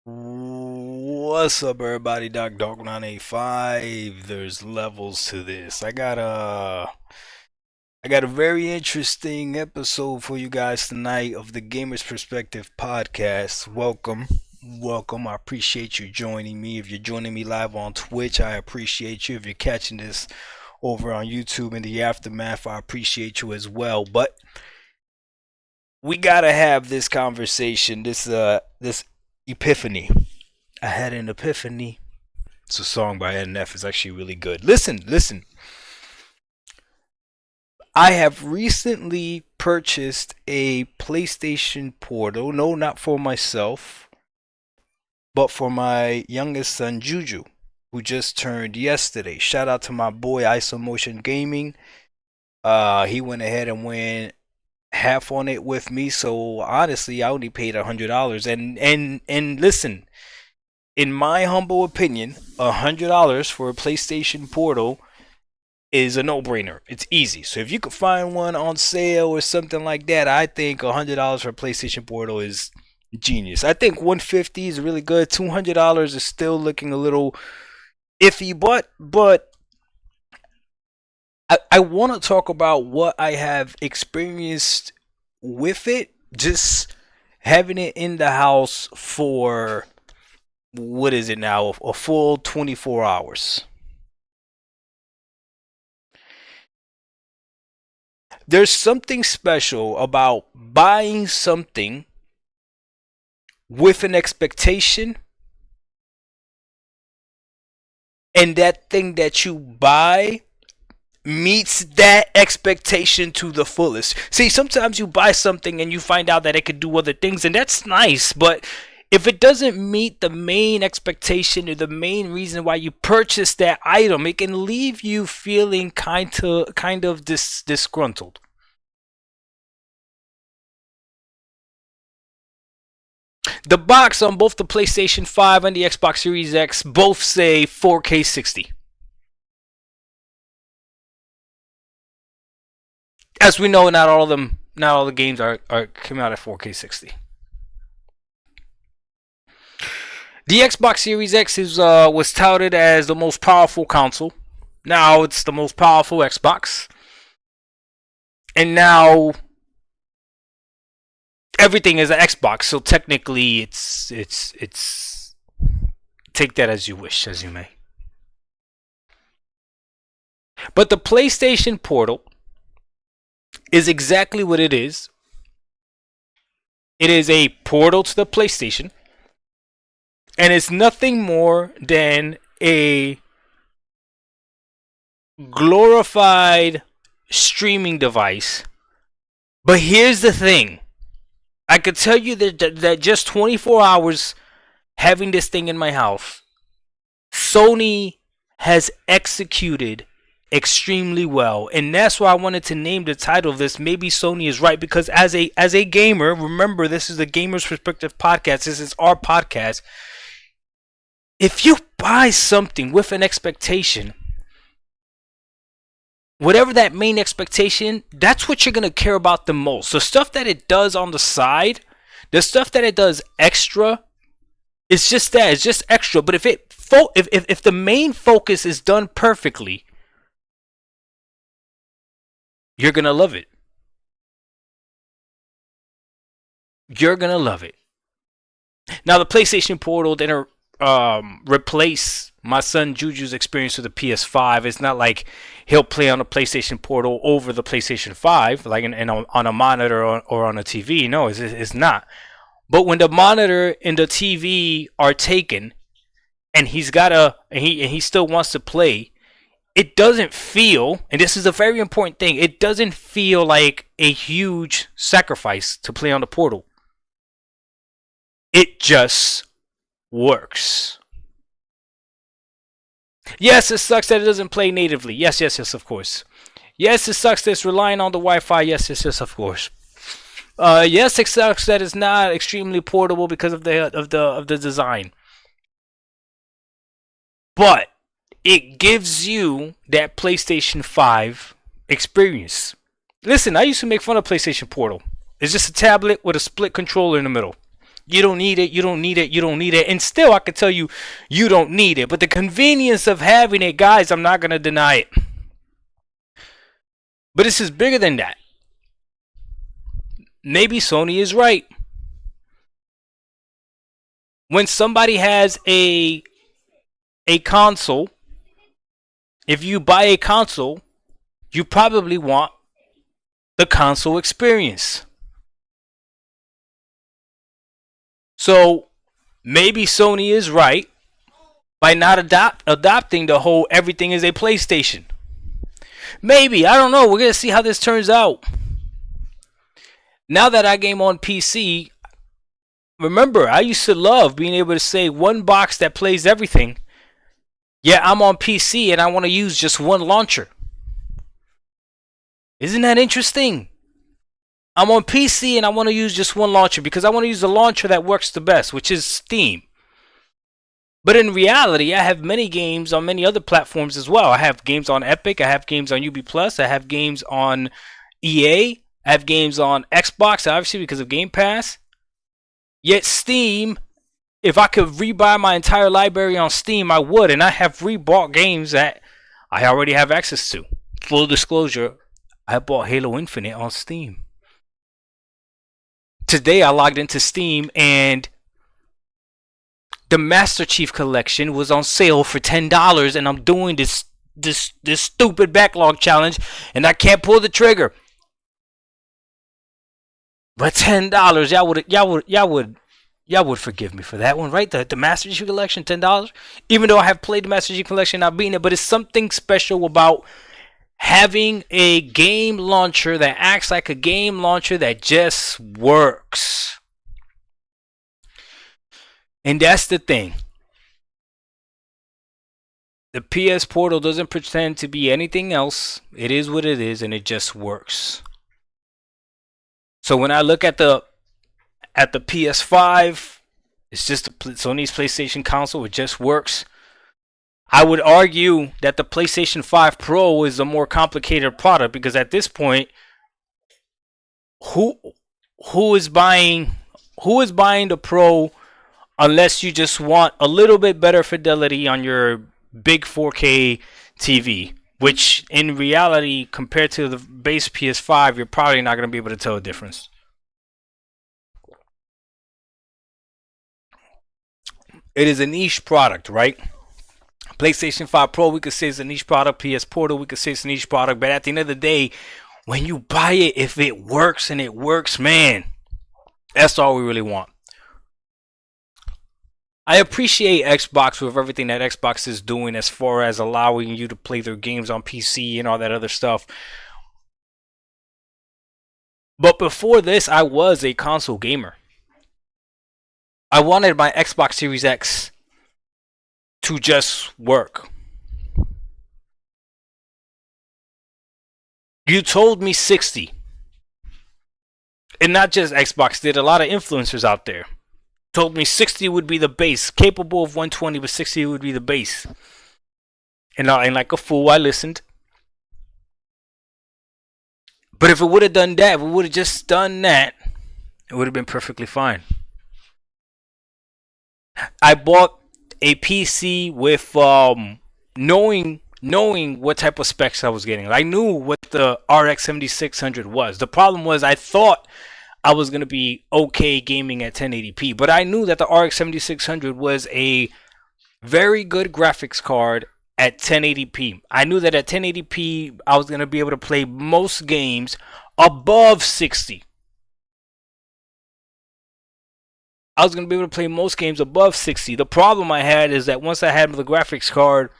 What's up, everybody? Dog 985. There's levels to this. I got a very interesting episode for you guys tonight of the Gamer's Perspective podcast. Welcome. I appreciate you joining me. If you're joining me live on Twitch, I appreciate you. If you're catching this over on YouTube in the aftermath, I appreciate you as well. But we gotta have this conversation. This epiphany. I had an epiphany. It's a song by NF. It's actually really good. Listen. I have recently purchased a PlayStation Portal. No, not for myself, but for my youngest son, Juju, who just turned yesterday. Shout out to my boy, Isomotion Gaming. He went ahead and went half on it with me. So honestly, I only paid $100. And listen, in my humble opinion, $100 for a PlayStation Portal is a no-brainer. It's easy. So if you could find one on sale or something like that, I think $100 for a PlayStation Portal is genius. I think 150 is really good. $200 is still looking a little iffy, but I want to talk about what I have experienced with it. Just having it in the house for what is it now? A full 24 hours. There's something special about buying something with an expectation, and that thing that you buy meets that expectation to the fullest. See, sometimes you buy something and you find out that it could do other things, and that's nice, but if it doesn't meet the main expectation or the main reason why you purchased that item, it can leave you feeling kind of disgruntled. The box on both the PlayStation 5 and the Xbox Series X both say 4K 60. As we know, not all the games are coming out at 4K 60. The Xbox Series X was touted as the most powerful console. Now it's the most powerful Xbox, and now everything is an Xbox. So technically, it's take that as you wish, as you may. But the PlayStation Portal is exactly what it is. It is a portal to the PlayStation, and it's nothing more than a glorified streaming device. But here's the thing. I could tell you that just 24 hours having this thing in my house, Sony has executed extremely well, and that's why I wanted to name the title of this. Maybe Sony is right, because as a gamer, remember, this is the Gamer's Perspective podcast. This is our podcast. If you buy something with an expectation, whatever that main expectation, that's what you're going to care about the most. The stuff that it does on the side, the stuff that it does extra, it's just that. It's just extra. But if the main focus is done perfectly, you're going to love it. You're going to love it. Now, the PlayStation Portal didn't replace my son Juju's experience with the PS5. It's not like he'll play on the PlayStation Portal over the PlayStation 5, like on a monitor or on a TV. No, it's not. But when the monitor and the TV are taken, and he still wants to play, it doesn't feel, and this is a very important thing, it doesn't feel like a huge sacrifice to play on the Portal. It just works. Yes, it sucks that it doesn't play natively. Yes, of course. Yes, it sucks that it's relying on the Wi-Fi. Yes, of course. Yes, it sucks that it's not extremely portable because of the design. But it gives you that PlayStation 5 experience. Listen, I used to make fun of PlayStation Portal. It's just a tablet with a split controller in the middle. You don't need it, you don't need it, you don't need it. And still, I could tell you, you don't need it. But the convenience of having it, guys, I'm not going to deny it. But this is bigger than that. Maybe Sony is right. When somebody has a console, if you buy a console, you probably want the console experience. So maybe Sony is right by not adopting the whole everything is a PlayStation. Maybe, I don't know. We're going to see how this turns out. Now that I game on PC, remember, I used to love being able to say one box that plays everything. Yeah, I'm on PC and I want to use just one launcher. Isn't that interesting? I'm on PC and I want to use just one launcher because I want to use the launcher that works the best, which is Steam. But in reality, I have many games on many other platforms as well. I have games on Epic, I have games on UB Plus, I have games on EA, I have games on Xbox, obviously because of Game Pass. Yet Steam, if I could rebuy my entire library on Steam, I would. And I have rebought games that I already have access to. Full disclosure, I bought Halo Infinite on Steam. Today I logged into Steam and the Master Chief Collection was on sale for $10, and I'm doing this stupid backlog challenge, and I can't pull the trigger. But $10, y'all would forgive me for that one, right? The Master Chief Collection, $10. Even though I have played the Master Chief Collection, not beaten it, but it's something special about having a game launcher that acts like a game launcher that just works. And that's the thing. The PS Portal doesn't pretend to be anything else. It is what it is, and it just works. So when I look at the PS5, it's just Sony's PlayStation console. It just works. I would argue that the PlayStation 5 Pro is a more complicated product because at this point, who is buying the Pro unless you just want a little bit better fidelity on your big 4K TV, which in reality, compared to the base PS5, you're probably not going to be able to tell a difference. It is a niche product, right? PlayStation 5 Pro, we could say it's a niche product. PS Portal, we could say it's a niche product. But at the end of the day, when you buy it, if it works and it works, man, that's all we really want. I appreciate Xbox with everything that Xbox is doing as far as allowing you to play their games on PC and all that other stuff. But before this, I was a console gamer. I wanted my Xbox Series X to just work. You told me 60. And not just Xbox did, a lot of influencers out there told me 60 would be the base, capable of 120, but 60 would be the base. And like a fool, I listened. But if it would have done that, if it would have just done that, it would have been perfectly fine. I bought a PC with knowing what type of specs I was getting. I knew what the RX 7600 was. The problem was I thought I was going to be okay gaming at 1080p, but I knew that the RX 7600 was a very good graphics card at 1080p. I knew that at 1080p I was going to be able to play most games above 60. I was going to be able to play most games above 60. The problem I had is that once I had the graphics card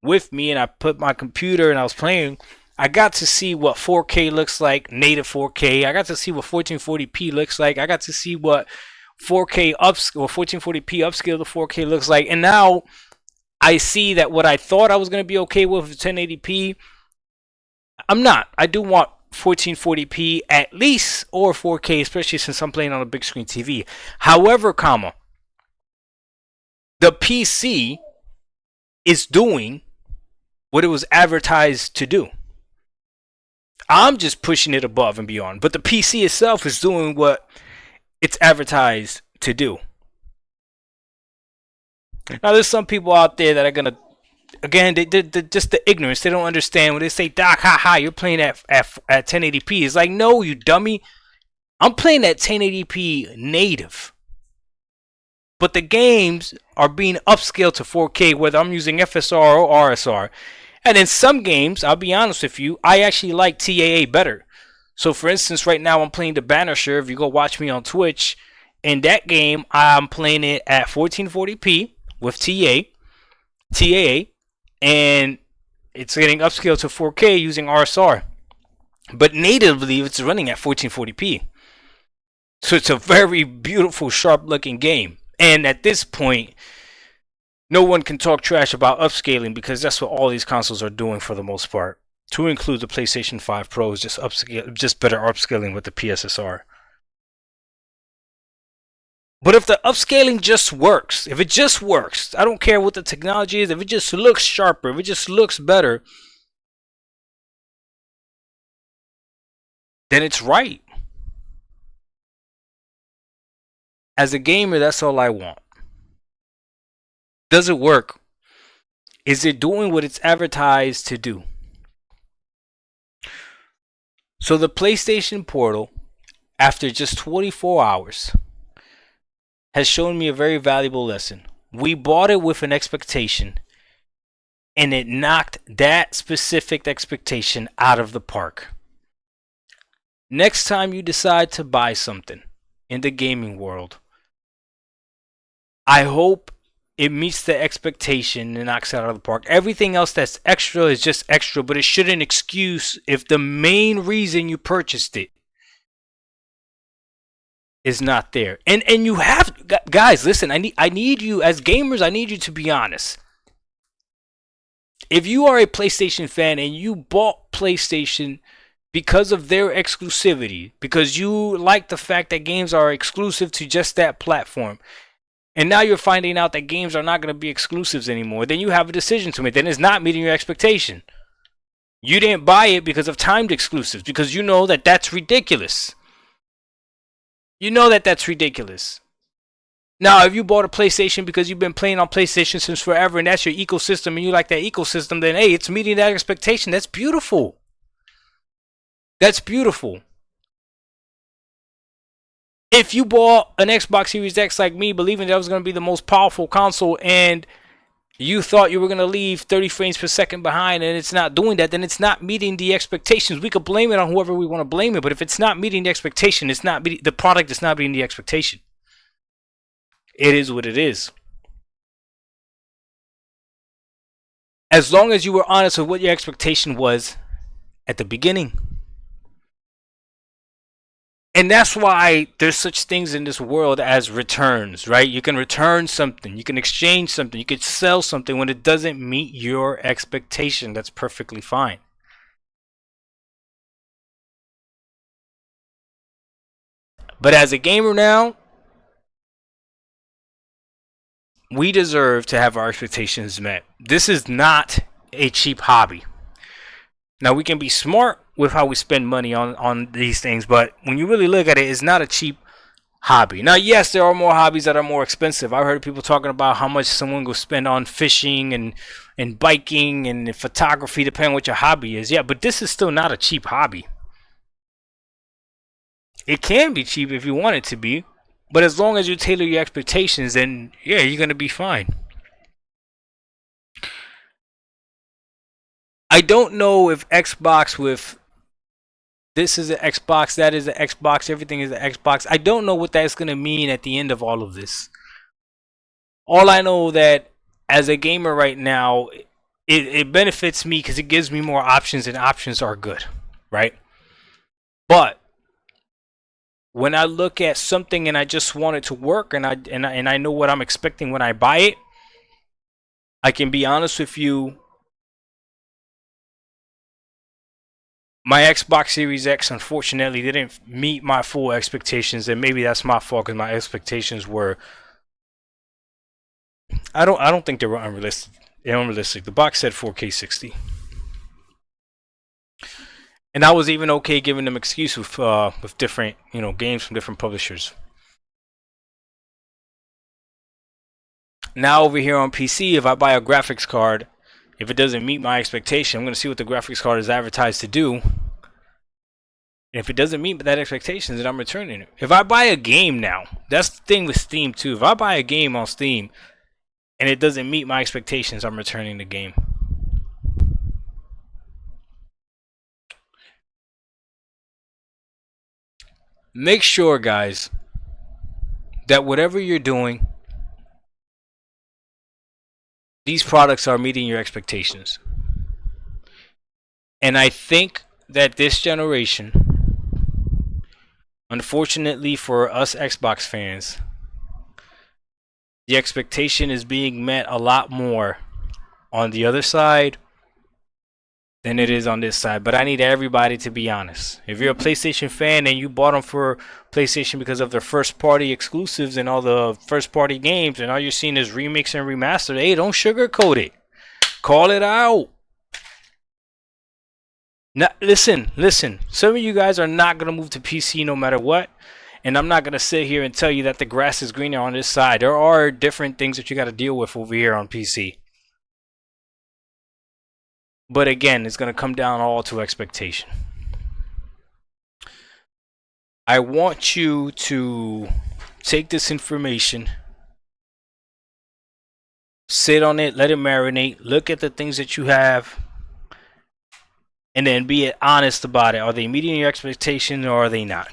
with me and I put my computer and I was playing, I got to see what 4K looks like, native 4K. I got to see what 1440p looks like. I got to see what 4K upscale or 1440p upscale to 4K looks like. And now I see that what I thought I was going to be okay with 1080p, I'm not. I do want 1440p at least or 4K, especially since I'm playing on a big screen TV. However, the PC is doing what it was advertised to do. I'm just pushing it above and beyond. But the PC itself is doing what it's advertised to do. Now, there's some people out there that are gonna, again, they just the ignorance. They don't understand when they say, "Doc, ha ha, you're playing at 1080p." It's like, no, you dummy. I'm playing at 1080p native, but the games are being upscaled to 4K, whether I'm using FSR or RSR. And in some games, I'll be honest with you, I actually like TAA better. So, for instance, right now I'm playing the Banisher. If you go watch me on Twitch, in that game, I'm playing it at 1440p with TAA, and it's getting upscaled to 4K using RSR. But natively, it's running at 1440p. So it's a very beautiful, sharp-looking game. And at this point, no one can talk trash about upscaling because that's what all these consoles are doing for the most part. To include the PlayStation 5 Pro is just better upscaling with the PSSR. But if the upscaling just works, if it just works, I don't care what the technology is, if it just looks sharper, if it just looks better, then it's right. As a gamer, that's all I want. Does it work? Is it doing what it's advertised to do? So the PlayStation Portal, after just 24 hours, has shown me a very valuable lesson. We bought it with an expectation, and it knocked that specific expectation out of the park. Next time you decide to buy something in the gaming world, I hope it meets the expectation and knocks it out of the park. Everything else that's extra is just extra, but it shouldn't excuse if the main reason you purchased it is not there. And you have, guys, listen, I need you as gamers, I need you to be honest. If you are a PlayStation fan and you bought PlayStation because of their exclusivity, because you like the fact that games are exclusive to just that platform, and now you're finding out that games are not going to be exclusives anymore, then you have a decision to make. Then it's not meeting your expectation. You didn't buy it because of timed exclusives, because you know that that's ridiculous. You know that that's ridiculous. Now, if you bought a PlayStation because you've been playing on PlayStation since forever and that's your ecosystem and you like that ecosystem, then hey, it's meeting that expectation. That's beautiful. That's beautiful. If you bought an Xbox Series X like me, believing that was going to be the most powerful console, and you thought you were going to leave 30 frames per second behind, and it's not doing that, then it's not meeting the expectations. We could blame it on whoever we want to blame it, but if it's not meeting the expectation, it's not the product is not meeting the expectation. It is what it is. As long as you were honest with what your expectation was at the beginning. And that's why there's such things in this world as returns, right? You can return something, you can exchange something, you can sell something when it doesn't meet your expectation. That's perfectly fine. But as a gamer now, we deserve to have our expectations met. This is not a cheap hobby. Now, we can be smart with how we spend money on these things, but when you really look at it, it's not a cheap hobby. Now, yes, there are more hobbies that are more expensive. I've heard people talking about how much someone will spend on fishing and biking and photography, depending on what your hobby is. Yeah, but this is still not a cheap hobby. It can be cheap if you want it to be, but as long as you tailor your expectations, then yeah, you're going to be fine. I don't know if Xbox with this is an Xbox, that is an Xbox, everything is an Xbox. I don't know what that's going to mean at the end of all of this. All I know that as a gamer right now, it benefits me because it gives me more options, and options are good, right? But when I look at something and I just want it to work, and I know what I'm expecting when I buy it, I can be honest with you. My Xbox Series X unfortunately didn't meet my full expectations, and maybe that's my fault because my expectations were I don't think they were unrealistic. They're unrealistic. The box said 4K 60. And I was even okay giving them excuse with different games from different publishers. Now over here on PC, if I buy a graphics card, if it doesn't meet my expectation, I'm going to see what the graphics card is advertised to do. And if it doesn't meet that expectation, then I'm returning it. If I buy a game now, that's the thing with Steam too. If I buy a game on Steam and it doesn't meet my expectations, I'm returning the game. Make sure, guys, that whatever you're doing, these products are meeting your expectations. And I think that this generation, unfortunately for us Xbox fans, the expectation is being met a lot more on the other side than it is on this side. But I need everybody to be honest. If you're a PlayStation fan and you bought them for PlayStation because of their first party exclusives and all the first party games, and all you're seeing is remix and remaster, hey, don't sugarcoat it. Call it out. Now, listen. Some of you guys are not going to move to PC no matter what. And I'm not going to sit here and tell you that the grass is greener on this side. There are different things that you got to deal with over here on PC. But again, it's going to come down all to expectation. I want you to take this information, sit on it, let it marinate, look at the things that you have, and then be honest about it. Are they meeting your expectations or are they not?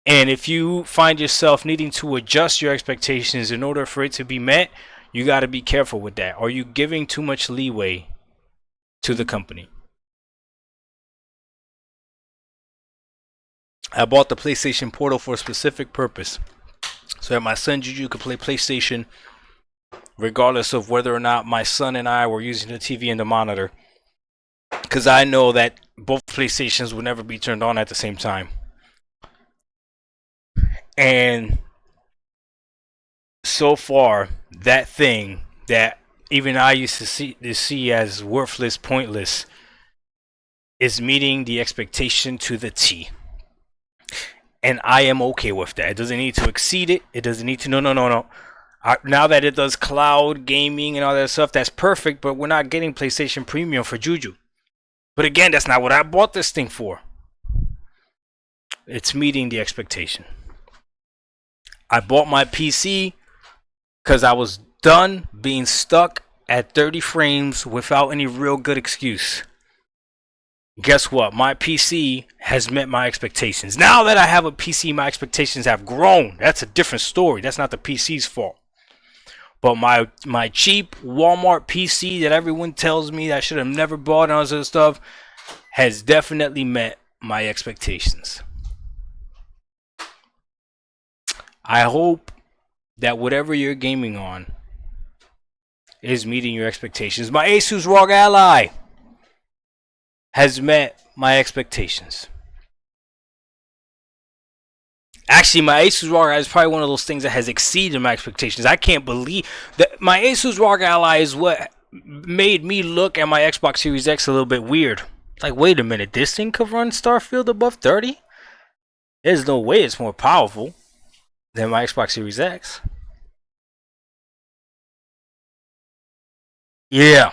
And if you find yourself needing to adjust your expectations in order for it to be met, you got to be careful with that. Are you giving too much leeway to the company? I bought the PlayStation Portal for a specific purpose, so that my son Juju could play PlayStation regardless of whether or not my son and I were using the TV and the monitor, because I know that both PlayStations would never be turned on at the same time. And so far, that thing that even I used to see as worthless, pointless, is meeting the expectation to the T. And I am okay with that. It doesn't need to exceed it. It doesn't need to. No. Now that it does cloud gaming and all that stuff, that's perfect. But we're not getting PlayStation Premium for Juju. But again, that's not what I bought this thing for. It's meeting the expectation. I bought my PC because I was done being stuck at 30 frames without any real good excuse. Guess what? My PC has met my expectations. Now that I have a PC, my expectations have grown. That's a different story. That's not the PC's fault. But my cheap Walmart PC that everyone tells me I should have never bought and all this other stuff has definitely met my expectations. I hope that whatever you're gaming on is meeting your expectations. My Asus ROG Ally has met my expectations. Actually, my Asus ROG is probably one of those things that has exceeded my expectations. I can't believe that my Asus ROG Ally is what made me look at my Xbox Series X a little bit weird. Like, wait a minute, this thing could run Starfield above 30? There's no way it's more powerful than my Xbox Series X. Yeah.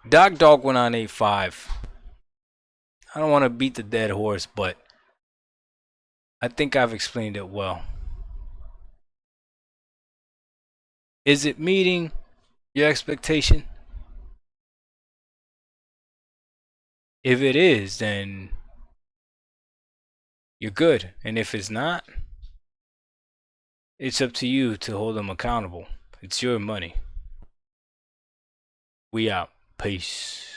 Dog went on 8.5. I don't want to beat the dead horse, but I think I've explained it well. Is it meeting your expectation? If it is, then you're good. And if it's not, it's up to you to hold them accountable. It's your money. We out. Peace.